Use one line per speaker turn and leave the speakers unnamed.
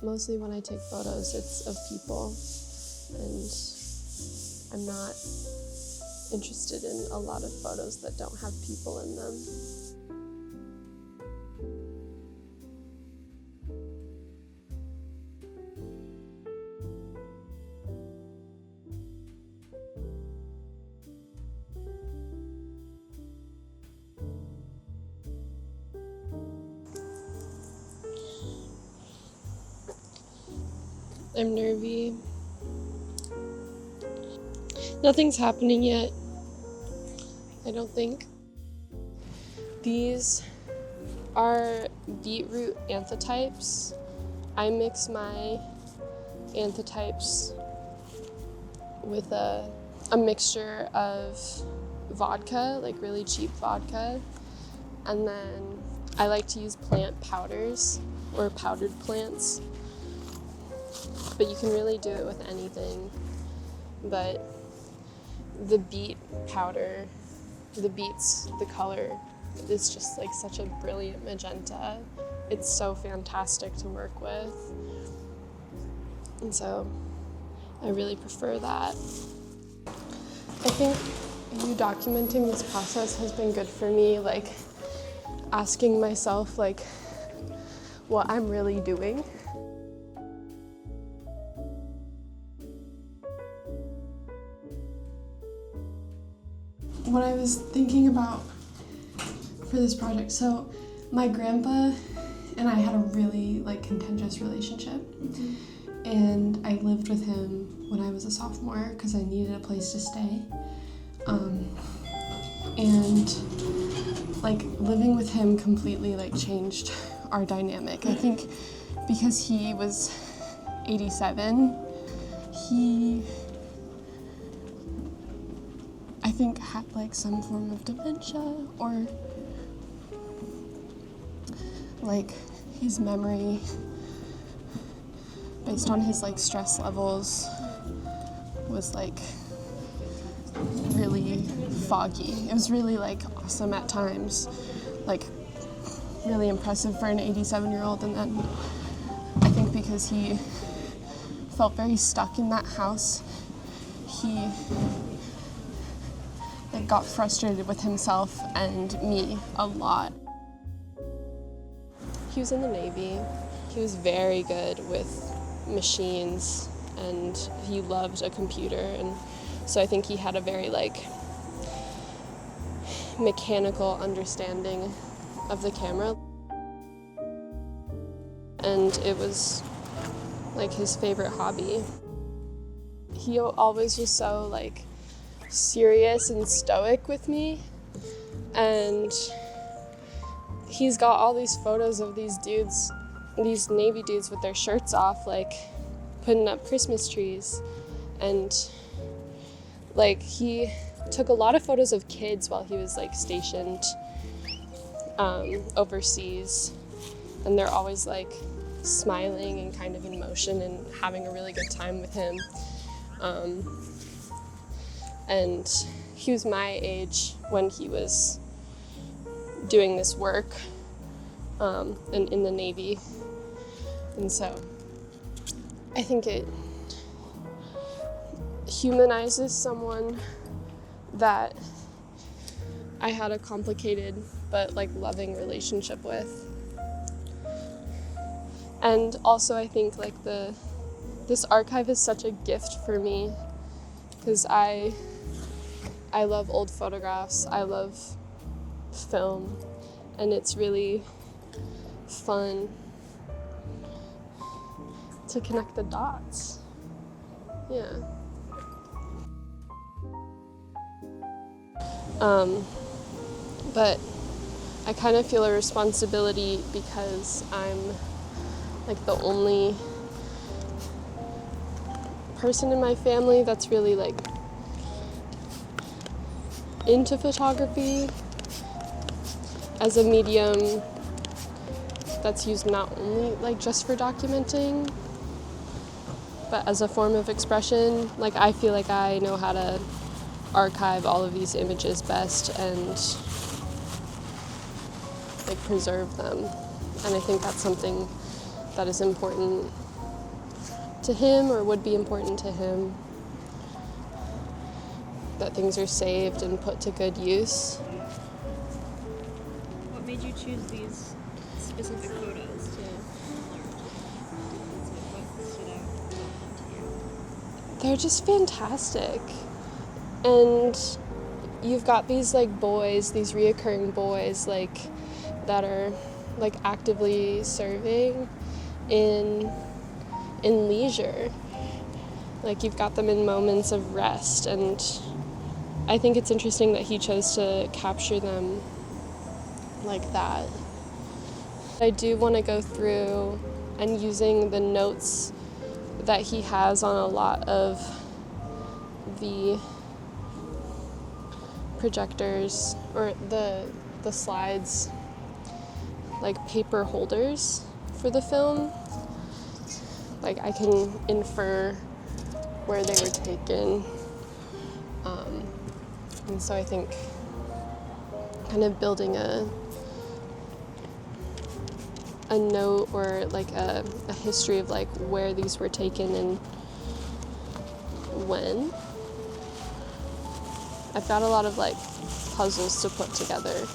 Mostly when I take photos, it's of people, and I'm not interested in a lot of photos that don't have people in them. I'm nervy. Nothing's happening yet, I don't think. These are beetroot anthotypes. I mix my anthotypes with a mixture of vodka, like really cheap vodka, and then I like to use plant powders or powdered plants. But you can really do it with anything. But the beet powder, the color is just like such a brilliant magenta. It's so fantastic to work with. And so I really prefer that. I think you documenting this process has been good for me, like asking myself like what I'm really doing. What I was thinking about for this project, so my grandpa and I had a really contentious relationship, and I lived with him when I was a sophomore because I needed a place to stay, and living with him completely changed our dynamic. I think because he was 87, he had some form of dementia, or his memory based on his stress levels was really foggy. It was really awesome at times, really impressive for an 87-year-old, and then I think because he felt very stuck in that house, he got frustrated with himself and me a lot. He was in the Navy. He was very good with machines, and he loved a computer, and so I think he had a very mechanical understanding of the camera, and it was his favorite hobby. He always was so serious and stoic with me, and he's got all these photos of these Navy dudes with their shirts off, putting up Christmas trees, and he took a lot of photos of kids while he was stationed overseas, and they're always smiling and kind of in motion and having a really good time with him. And he was my age when he was doing this work and in the Navy. And so I think it humanizes someone that I had a complicated but loving relationship with. And also I think this archive is such a gift for me, because I love old photographs, I love film, and it's really fun to connect the dots. Yeah. But I kind of feel a responsibility because I'm the only person in my family that's really into photography as a medium that's used not only just for documenting, but as a form of expression. I feel I know how to archive all of these images best and preserve them, and I think that's something that is important to him or would be important to him, that things are saved and put to good use.
What made you choose these specific photos to learn? What stood out to you?
They're just fantastic. And you've got these like boys, these reoccurring boys like that are like actively serving in leisure. Like you've got them in moments of rest, and I think it's interesting that he chose to capture them like that. I do want to go through and using the notes that he has on a lot of the projectors or the slides, like paper holders for the film. Like I can infer where they were taken. And so I think kind of building a note or like a history of like where these were taken and when. I've got a lot of like puzzles to put together.